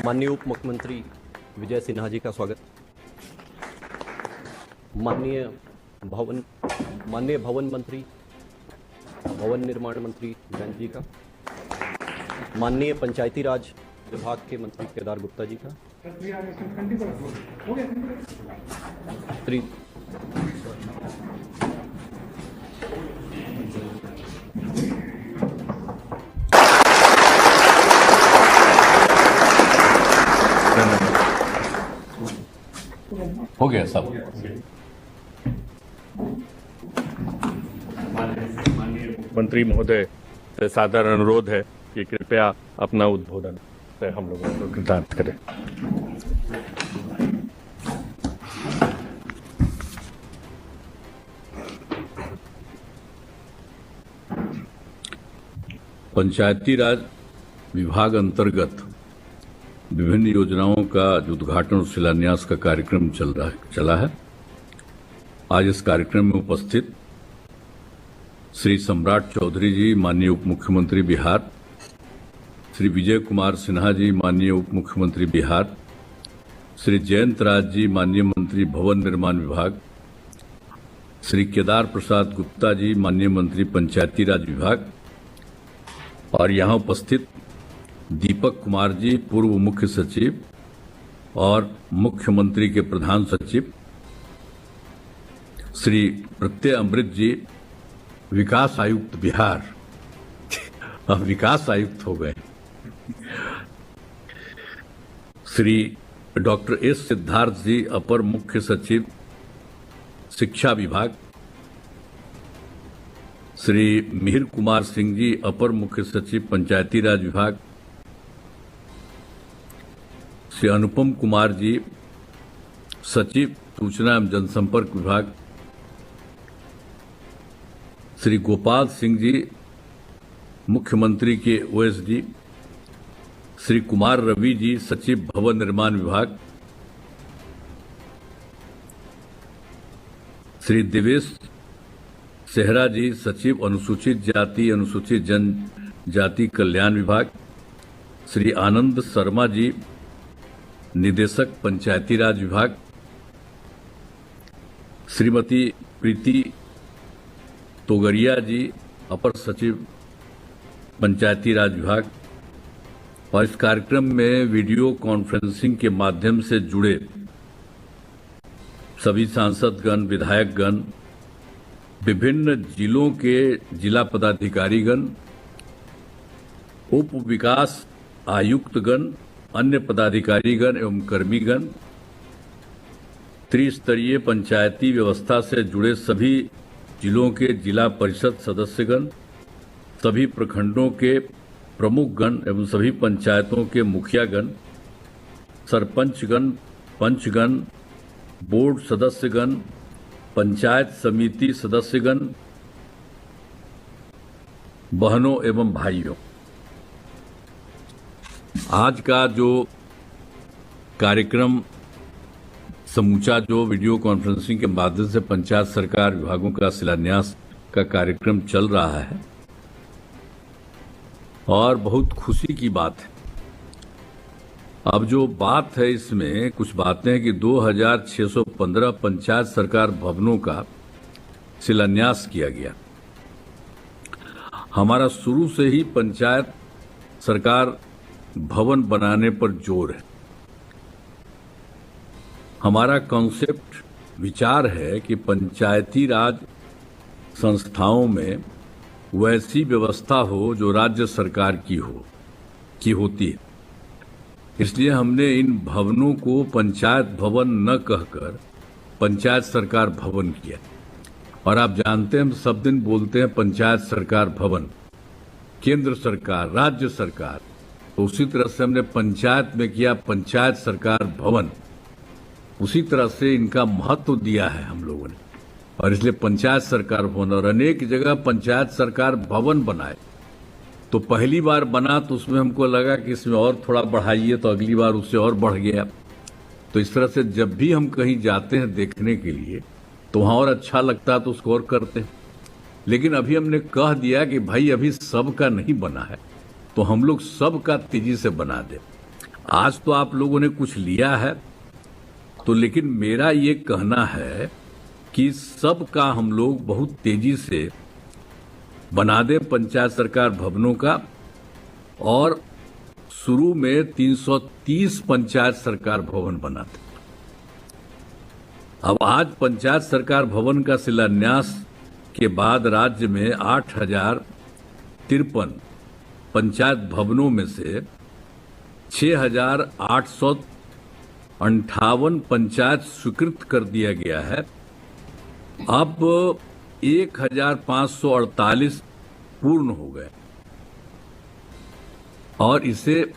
माननीय उप मुख्यमंत्री विजय सिन्हा जी का स्वागत। माननीय भवन मंत्री, भवन निर्माण मंत्री जयंत जी का, माननीय पंचायती राज विभाग के मंत्री केदार गुप्ता जी का, श्री हो गया सब। मंत्री महोदय से सादर अनुरोध है कि कृपया अपना उद्बोधन से हम लोगों को कृतार्थ करें। पंचायती राज विभाग अंतर्गत विभिन्न योजनाओं का जो उद्घाटन और शिलान्यास का कार्यक्रम चला है। आज इस कार्यक्रम में उपस्थित श्री सम्राट चौधरी जी, माननीय उप मुख्यमंत्री बिहार, श्री विजय कुमार सिन्हा जी, माननीय उप मुख्यमंत्री बिहार, श्री जयंत राज जी, माननीय मंत्री भवन निर्माण विभाग, श्री केदार प्रसाद गुप्ता जी, माननीय मंत्री पंचायती राज विभाग, और यहाँ उपस्थित दीपक कुमार जी, पूर्व मुख्य सचिव और मुख्यमंत्री के प्रधान सचिव, श्री प्रत्यय अमृत जी, विकास आयुक्त बिहार, अब विकास आयुक्त हो गए, श्री डॉक्टर एस सिद्धार्थ जी, अपर मुख्य सचिव शिक्षा विभाग, श्री मिहिर कुमार सिंह जी, अपर मुख्य सचिव पंचायती राज विभाग, श्री अनुपम कुमार जी, सचिव सूचना एवं जनसंपर्क विभाग, श्री गोपाल सिंह जी, मुख्यमंत्री के ओएसडी, श्री कुमार रवि जी, सचिव भवन निर्माण विभाग, श्री दिवेश सेहरा जी, सचिव अनुसूचित जाति अनुसूचित जनजाति कल्याण विभाग, श्री आनंद शर्मा जी, निदेशक पंचायती राज विभाग, श्रीमती प्रीति तोगरिया जी, अपर सचिव पंचायती राज विभाग, और इस कार्यक्रम में वीडियो कॉन्फ्रेंसिंग के माध्यम से जुड़े सभी सांसदगण, विधायकगण, विभिन्न जिलों के जिला पदाधिकारीगण, उप विकास आयुक्तगण, अन्य पदाधिकारीगण एवं कर्मीगण, त्रिस्तरीय पंचायती व्यवस्था से जुड़े सभी जिलों के जिला परिषद सदस्यगण, सभी प्रखंडों के प्रमुखगण एवं सभी पंचायतों के मुखियागण, सरपंचगण, पंचगण, बोर्ड सदस्यगण, पंचायत समिति सदस्यगण, बहनों एवं भाइयों, आज का जो कार्यक्रम समूचा जो वीडियो कॉन्फ्रेंसिंग के माध्यम से पंचायत सरकार विभागों का शिलान्यास का कार्यक्रम चल रहा है, और बहुत खुशी की बात है। अब जो बात है इसमें कुछ बातें हैं कि 2615 पंचायत सरकार भवनों का शिलान्यास किया गया। हमारा शुरू से ही पंचायत सरकार भवन बनाने पर जोर है। हमारा कॉन्सेप्ट विचार है कि पंचायती राज संस्थाओं में वैसी व्यवस्था हो जो राज्य सरकार की होती है। इसलिए हमने इन भवनों को पंचायत भवन न कहकर पंचायत सरकार भवन किया। और आप जानते हैं, हम सब दिन बोलते हैं पंचायत सरकार भवन, केंद्र सरकार, राज्य सरकार, तो उसी तरह से हमने पंचायत में किया पंचायत सरकार भवन। उसी तरह से इनका महत्व दिया है हम लोगों ने, और इसलिए पंचायत सरकार भवन। और अनेक जगह पंचायत सरकार भवन बनाए, तो पहली बार बना तो उसमें हमको लगा कि इसमें और थोड़ा बढ़ाइए, तो अगली बार उससे और बढ़ गया। तो इस तरह से जब भी हम कहीं जाते हैं देखने के लिए, तो वहां और अच्छा लगता है तो उसको और करते हैं। लेकिन अभी हमने कह दिया कि भाई अभी सबका नहीं बना है, तो हम लोग सबका तेजी से बना दे। आज तो आप लोगों ने कुछ लिया है, तो लेकिन मेरा ये कहना है कि सबका हम लोग बहुत तेजी से बना दें पंचायत सरकार भवनों का, और शुरू में 330 पंचायत सरकार भवन बना दें। अब आज पंचायत सरकार भवन का शिलान्यास के बाद राज्य में 8,053 पंचायत भवनों में से 6,858 पंचायत स्वीकृत कर दिया गया है। अब 1,548 पूर्ण हो गए और इसे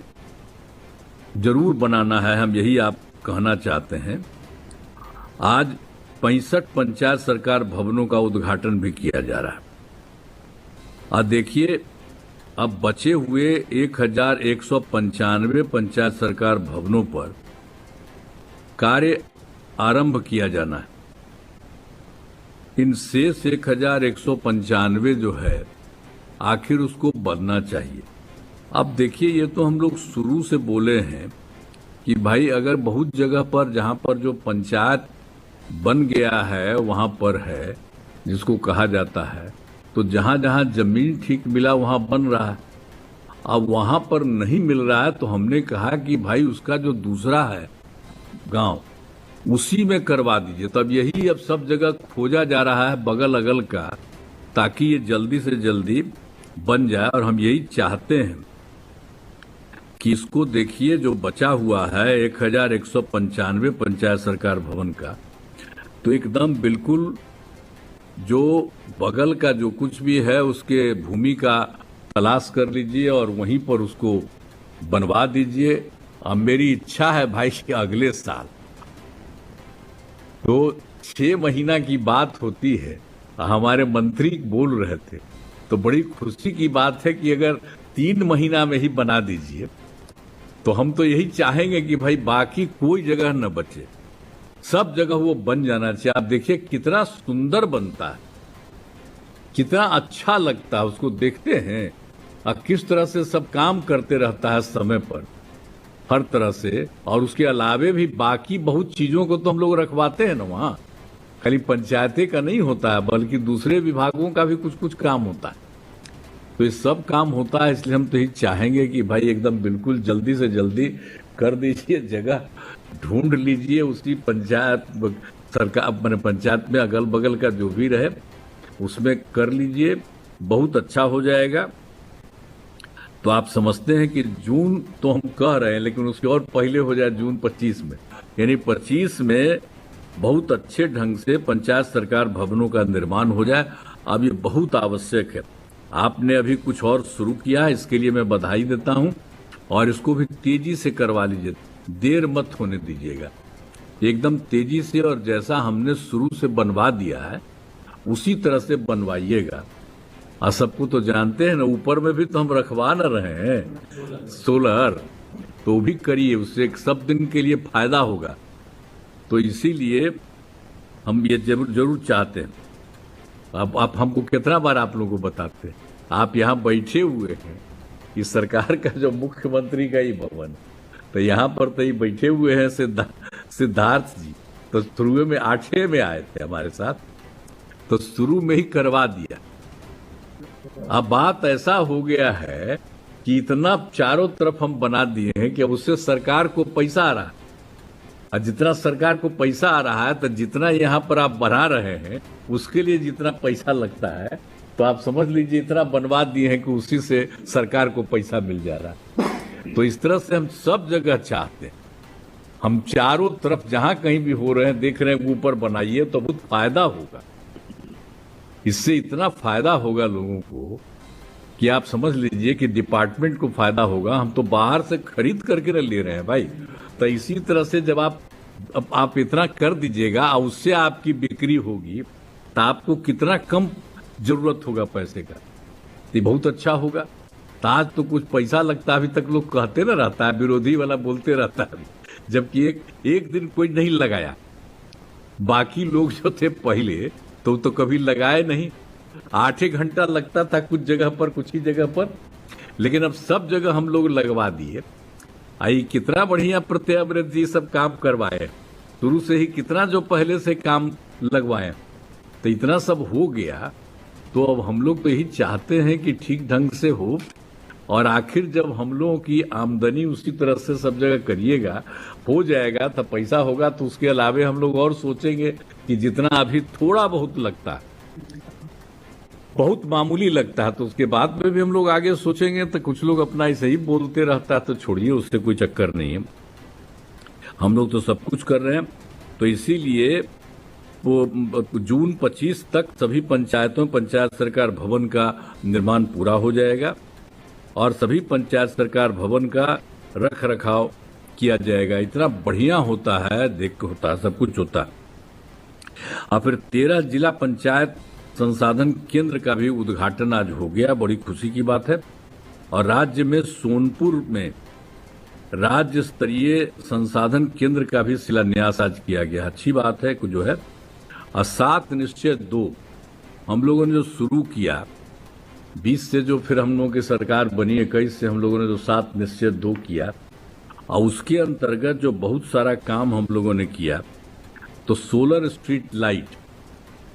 जरूर बनाना है, हम यही आप कहना चाहते हैं। आज 65 पंचायत सरकार भवनों का उद्घाटन भी किया जा रहा है। और देखिए, अब बचे हुए 1,195 पंचायत सरकार भवनों पर कार्य आरंभ किया जाना है। इन शेष 1,195 जो है, आखिर उसको बनना चाहिए। अब देखिए, ये तो हम लोग शुरू से बोले हैं कि भाई अगर बहुत जगह पर जहां पर जो पंचायत बन गया है वहां पर है जिसको कहा जाता है, तो जहां जहां जमीन ठीक मिला वहां बन रहा है। अब वहां पर नहीं मिल रहा है तो हमने कहा कि भाई उसका जो दूसरा है गांव, उसी में करवा दीजिए। तब यही अब सब जगह खोजा जा रहा है बगल अगल का, ताकि ये जल्दी से जल्दी बन जाए। और हम यही चाहते हैं कि इसको देखिए, जो बचा हुआ है 1,195 पंचायत सरकार भवन का, तो एकदम बिल्कुल जो बगल का जो कुछ भी है उसके भूमि का तलाश कर लीजिए और वहीं पर उसको बनवा दीजिए। अब मेरी इच्छा है भाई कि अगले साल, तो 6 महीना की बात होती है, हमारे मंत्री बोल रहे थे, तो बड़ी खुशी की बात है कि अगर 3 महीना में ही बना दीजिए, तो हम तो यही चाहेंगे कि भाई बाकी कोई जगह न बचे, सब जगह वो बन जाना चाहिए। आप देखिए कितना सुंदर बनता है, कितना अच्छा लगता है, उसको देखते हैं और किस तरह से सब काम करते रहता है समय पर, हर तरह से। और उसके अलावे भी बाकी बहुत चीजों को तो हम लोग रखवाते हैं ना वहां, खाली पंचायतें का नहीं होता है बल्कि दूसरे विभागों का भी कुछ कुछ काम होता है। तो ये सब काम होता है, इसलिए हम तो यही चाहेंगे कि भाई एकदम बिल्कुल जल्दी से जल्दी कर दीजिए, जगह ढूंढ लीजिए उसी पंचायत सरकार मैंने पंचायत में अगल बगल का जो भी रहे उसमें कर लीजिए, बहुत अच्छा हो जाएगा। तो आप समझते हैं कि जून तो हम कह रहे हैं, लेकिन उसके और पहले हो जाए जून 25 में, यानी 25 में बहुत अच्छे ढंग से पंचायत सरकार भवनों का निर्माण हो जाए। अब ये बहुत आवश्यक है। आपने अभी कुछ और शुरू किया है, इसके लिए मैं बधाई देता हूं, और इसको भी तेजी से करवा लीजिए, देर मत होने दीजिएगा, एकदम तेजी से। और जैसा हमने शुरू से बनवा दिया है उसी तरह से बनवाइएगा। और सबको तो जानते हैं ना, ऊपर में भी तो हम रखवा न रहे हैं सोलर, तो भी करिए, उससे सब दिन के लिए फायदा होगा। तो इसीलिए हम ये जरूर चाहते हैं। अब आप हमको कितना बार आप लोगों को बताते हैं, आप यहाँ बैठे हुए हैं, इस सरकार का जो मुख्यमंत्री का ही भवन, तो यहाँ पर तो ही बैठे हुए हैं सिद्धार्थ जी, तो शुरू में 8 में आए थे हमारे साथ, तो शुरू में ही करवा दिया। अब बात ऐसा हो गया है कि इतना चारों तरफ हम बना दिए हैं कि अब उससे सरकार को पैसा आ रहा है, और जितना सरकार को पैसा आ रहा है तो जितना यहाँ पर आप बना रहे हैं उसके लिए जितना पैसा लगता है, तो आप समझ लीजिए इतना बनवा दिए हैं कि उसी से सरकार को पैसा मिल जा रहा है। तो इस तरह से हम सब जगह चाहते हैं, हम चारों तरफ जहां कहीं भी हो रहे हैं देख रहे हैं, ऊपर बनाइए तो बहुत फायदा होगा। इससे इतना फायदा होगा लोगों को कि आप समझ लीजिए कि डिपार्टमेंट को फायदा होगा। हम तो बाहर से खरीद करके न ले रहे हैं भाई। तो इसी तरह से जब आप इतना कर दीजिएगा और उससे आपकी बिक्री होगी, तो आपको कितना कम जरूरत होगा पैसे का, ये बहुत अच्छा होगा। तो आज तो कुछ पैसा लगता है, अभी तक लोग कहते ना रहता है, विरोधी वाला बोलते रहता है, जबकि एक दिन कोई नहीं लगाया। बाकी लोग जो थे पहले तो कभी लगाए नहीं, 8 घंटा लगता था कुछ जगह पर, कुछ ही जगह पर, लेकिन अब सब जगह हम लोग लगवा दिए। आई कितना बढ़िया प्रत्याव्रत जी सब काम करवाए, शुरू से ही कितना जो पहले से काम लगवाए, तो इतना सब हो गया। तो अब हम लोग तो यही चाहते हैं कि ठीक ढंग से हो, और आखिर जब हम लोगों की आमदनी उसी तरह से सब जगह करिएगा, हो जाएगा, तब पैसा होगा, तो उसके अलावे हम लोग और सोचेंगे कि जितना अभी थोड़ा बहुत लगता है, बहुत मामूली लगता है, तो उसके बाद में भी हम लोग आगे सोचेंगे। तो कुछ लोग अपना ऐसे ही बोलते रहता है, तो छोड़िए, उससे कोई चक्कर नहीं है। हम लोग तो सब कुछ कर रहे हैं। तो इसीलिए वो जून 25 तक सभी पंचायतों पंचायत सरकार भवन का निर्माण पूरा हो जाएगा, और सभी पंचायत सरकार भवन का रख रखाव किया जाएगा। इतना बढ़िया होता है, देख के होता है, सब कुछ होता है। और फिर 13 जिला पंचायत संसाधन केंद्र का भी उद्घाटन आज हो गया, बड़ी खुशी की बात है। और राज्य में सोनपुर में राज्य स्तरीय संसाधन केंद्र का भी शिलान्यास आज किया गया। अच्छी बात है जो है। और 7 निश्चय 2 हम लोगों ने जो शुरू किया, 20 से जो फिर हम लोगों की सरकार बनी, 21 से हम लोगों ने जो 7 निश्चय 2 किया, और उसके अंतर्गत जो बहुत सारा काम हम लोगों ने किया, तो सोलर स्ट्रीट लाइट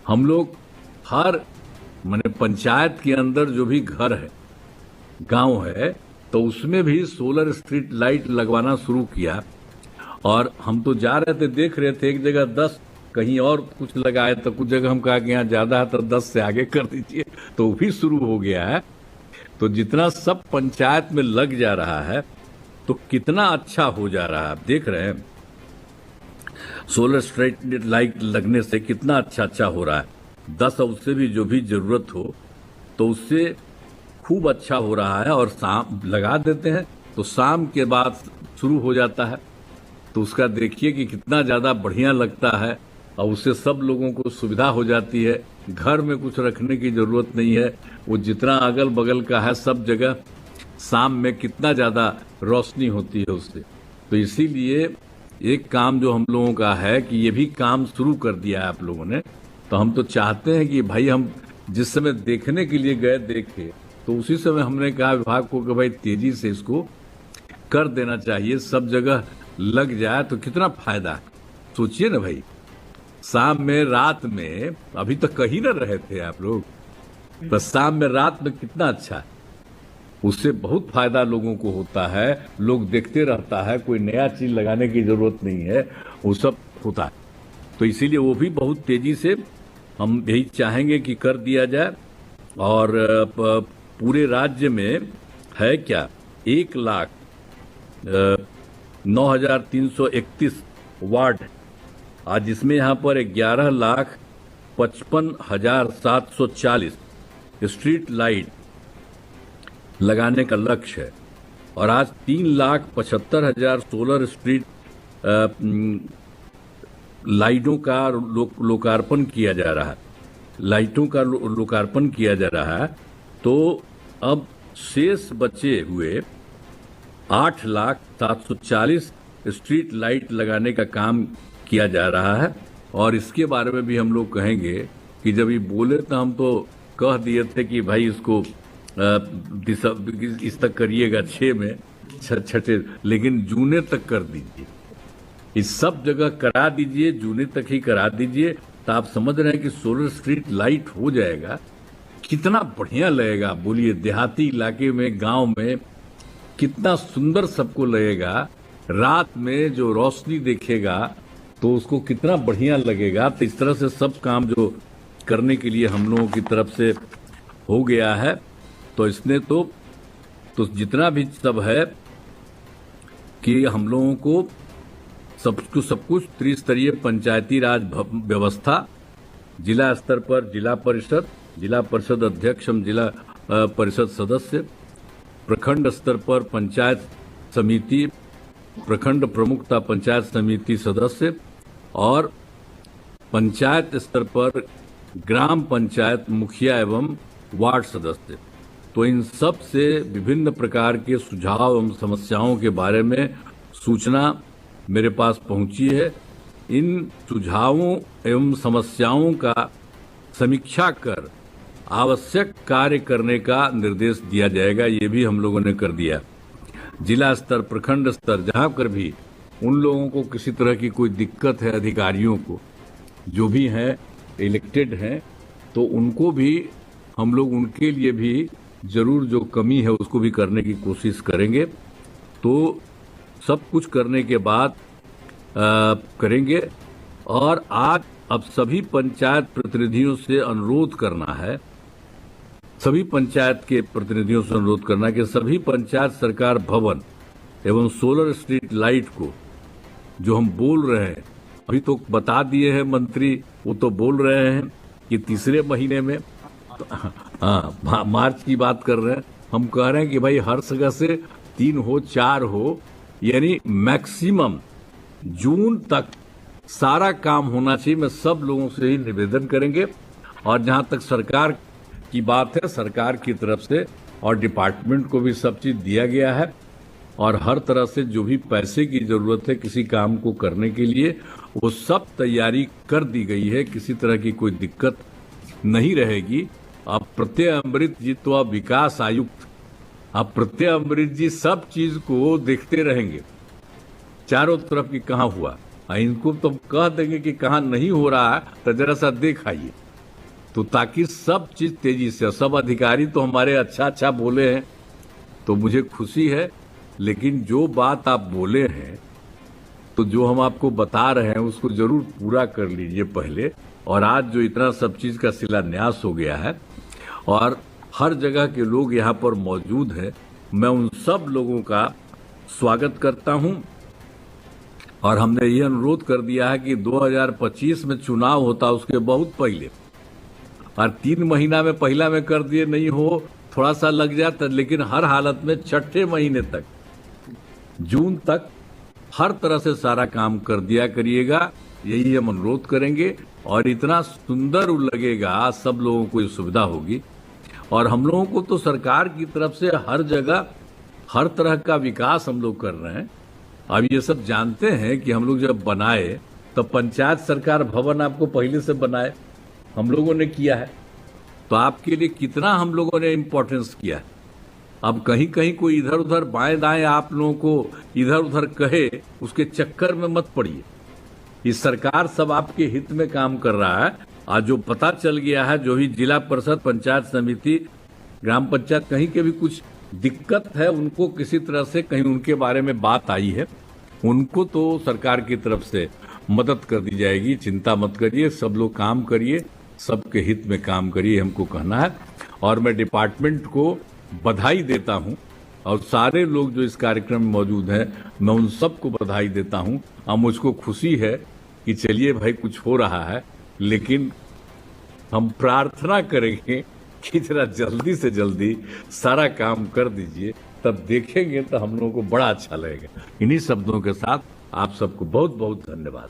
हम लोग हर माने पंचायत के अंदर जो भी घर है, गांव है, तो उसमें भी सोलर स्ट्रीट लाइट लगवाना शुरू किया। और हम तो जा रहे थे, देख रहे थे, एक जगह 10, कहीं और कुछ लगाए, तो कुछ जगह हम कहा कि यहाँ ज्यादा है तो 10 से आगे कर दीजिए, तो भी शुरू हो गया है। तो जितना सब पंचायत में लग जा रहा है, तो कितना अच्छा हो जा रहा है। आप देख रहे हैं सोलर स्ट्रीट लाइट लगने से कितना अच्छा हो रहा है। 10 और उससे भी जो भी जरूरत हो, तो उससे खूब अच्छा हो रहा है। और शाम लगा देते हैं, तो शाम के बाद शुरू हो जाता है, तो उसका देखिए कि कितना ज्यादा बढ़िया लगता है। और उससे सब लोगों को सुविधा हो जाती है, घर में कुछ रखने की जरूरत नहीं है। वो जितना अगल बगल का है, सब जगह शाम में कितना ज्यादा रोशनी होती है उससे। तो इसीलिए एक काम जो हम लोगों का है कि ये भी काम शुरू कर दिया है आप लोगों ने। तो हम तो चाहते हैं कि भाई, हम जिस समय देखने के लिए गए देखे, तो उसी समय हमने कहा विभाग को कि भाई तेजी से इसको कर देना चाहिए, सब जगह लग जाए तो कितना फायदा है। सोचिए ना भाई, शाम में रात में, अभी तक कहीं ना रहे थे आप लोग, पर शाम में रात में कितना अच्छा है। उससे बहुत फायदा लोगों को होता है, लोग देखते रहता है, कोई नया चीज लगाने की जरूरत नहीं है, वो सब होता है। तो इसीलिए वो भी बहुत तेजी से हम यही चाहेंगे कि कर दिया जाए। और पूरे राज्य में है क्या 1,09,331 वार्ड, आज इसमें यहाँ पर 11,55,740 स्ट्रीट लाइट लगाने का लक्ष्य है। और आज 3,75,000 सोलर स्ट्रीट लाइटों का लोकार्पण किया जा रहा है, लाइटों का लोकार्पण किया जा रहा है। तो अब शेष बचे हुए 8,740 स्ट्रीट लाइट लगाने का काम किया जा रहा है। और इसके बारे में भी हम लोग कहेंगे कि जब ये बोले तो हम तो कह दिए थे कि भाई इसको इस तक करिएगा 6 में, छठे, लेकिन जूने तक कर दीजिए, इस सब जगह करा दीजिए, जूने तक ही करा दीजिए। तो आप समझ रहे हैं कि सोलर स्ट्रीट लाइट हो जाएगा, कितना बढ़िया लगेगा। बोलिए, देहाती इलाके में, गांव में कितना सुंदर सबको लगेगा। रात में जो रोशनी देखेगा तो उसको कितना बढ़िया लगेगा। तो इस तरह से सब काम जो करने के लिए हम लोगों की तरफ से हो गया है। तो इसने तो जितना भी सब है कि हम लोगों को सब कुछ त्रिस्तरीय पंचायती राज व्यवस्था, जिला स्तर पर जिला परिषद अध्यक्ष, जिला परिषद सदस्य, प्रखंड स्तर पर पंचायत समिति, प्रखंड प्रमुखता पंचायत समिति सदस्य, और पंचायत स्तर पर ग्राम पंचायत मुखिया एवं वार्ड सदस्य। तो इन सब से विभिन्न प्रकार के सुझाव एवं समस्याओं के बारे में सूचना मेरे पास पहुंची है। इन सुझावों एवं समस्याओं का समीक्षा कर आवश्यक कार्य करने का निर्देश दिया जाएगा। ये भी हम लोगों ने कर दिया। जिला स्तर, प्रखंड स्तर, जहां पर भी उन लोगों को किसी तरह की कोई दिक्कत है, अधिकारियों को जो भी हैं इलेक्टेड हैं, तो उनको भी हम लोग उनके लिए भी जरूर जो कमी है उसको भी करने की कोशिश करेंगे। तो सब कुछ करने के बाद करेंगे। और आज अब सभी पंचायत प्रतिनिधियों से अनुरोध करना है, सभी पंचायत के प्रतिनिधियों से अनुरोध करना है कि सभी पंचायत सरकार भवन एवं सोलर स्ट्रीट लाइट को जो हम बोल रहे हैं, अभी तो बता दिए हैं मंत्री, वो तो बोल रहे हैं कि तीसरे महीने में, मार्च की बात कर रहे हैं, हम कह रहे हैं कि भाई हर जगह से 3 हो 4 हो, यानी मैक्सिमम जून तक सारा काम होना चाहिए। मैं सब लोगों से ही निवेदन करेंगे। और जहां तक सरकार की बात है, सरकार की तरफ से और डिपार्टमेंट को भी सब चीज दिया गया है और हर तरह से जो भी पैसे की जरूरत है किसी काम को करने के लिए, वो सब तैयारी कर दी गई है। किसी तरह की कोई दिक्कत नहीं रहेगी। अब प्रत्यय अमृत जी तो अब विकास आयुक्त, अब प्रत्यय अमृत जी सब चीज को देखते रहेंगे, चारों तरफ की कहाँ हुआ, इनको तो कह देंगे कि कहाँ नहीं हो रहा है तो जरा सा देख आइए, तो ताकि सब चीज तेजी से, सब अधिकारी तो हमारे अच्छा बोले हैं तो मुझे खुशी है, लेकिन जो बात आप बोले हैं तो जो हम आपको बता रहे हैं उसको जरूर पूरा कर लीजिए पहले। और आज जो इतना सब चीज का शिलान्यास हो गया है और हर जगह के लोग यहाँ पर मौजूद हैं, मैं उन सब लोगों का स्वागत करता हूं। और हमने ये अनुरोध कर दिया है कि 2025 में चुनाव होता उसके बहुत पहले, और 3 महीना में पहला में कर दिए नहीं हो, थोड़ा सा लग जाता, लेकिन हर हालत में 6ठे महीने तक, जून तक हर तरह से सारा काम कर दिया करिएगा, यही हम अनुरोध करेंगे। और इतना सुंदर लगेगा, सब लोगों को ये सुविधा होगी। और हम लोगों को तो सरकार की तरफ से हर जगह हर तरह का विकास हम लोग कर रहे हैं। अब ये सब जानते हैं कि हम लोग जब बनाए तो पंचायत सरकार भवन आपको पहले से बनाए हम लोगों ने किया है, तो आपके लिए कितना हम लोगों ने इम्पोर्टेंस किया है। अब कहीं कहीं कोई इधर उधर बाएं दाएं आप लोगों को इधर उधर कहे, उसके चक्कर में मत पड़िए। इस सरकार सब आपके हित में काम कर रहा है। आज जो पता चल गया है, जो भी जिला परिषद, पंचायत समिति, ग्राम पंचायत कहीं के भी कुछ दिक्कत है, उनको किसी तरह से कहीं उनके बारे में बात आई है, उनको तो सरकार की तरफ से मदद कर दी जाएगी। चिंता मत करिए, सब लोग काम करिए, सबके हित में काम करिए, हमको कहना है। और मैं डिपार्टमेंट को बधाई देता हूं और सारे लोग जो इस कार्यक्रम में मौजूद हैं, मैं उन सबको बधाई देता हूं। और मुझको खुशी है कि चलिए भाई कुछ हो रहा है, लेकिन हम प्रार्थना करेंगे कि जरा जल्दी से जल्दी सारा काम कर दीजिए, तब देखेंगे तो हम लोगों को बड़ा अच्छा लगेगा। इन्हीं शब्दों के साथ आप सबको बहुत बहुत धन्यवाद।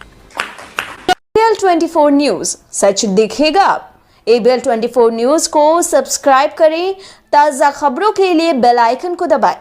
ABL 24 न्यूज, सच दिखेगा। ABL 24 न्यूज को सब्सक्राइब करें, ताजा खबरों के लिए बेल आइकन को दबाएं।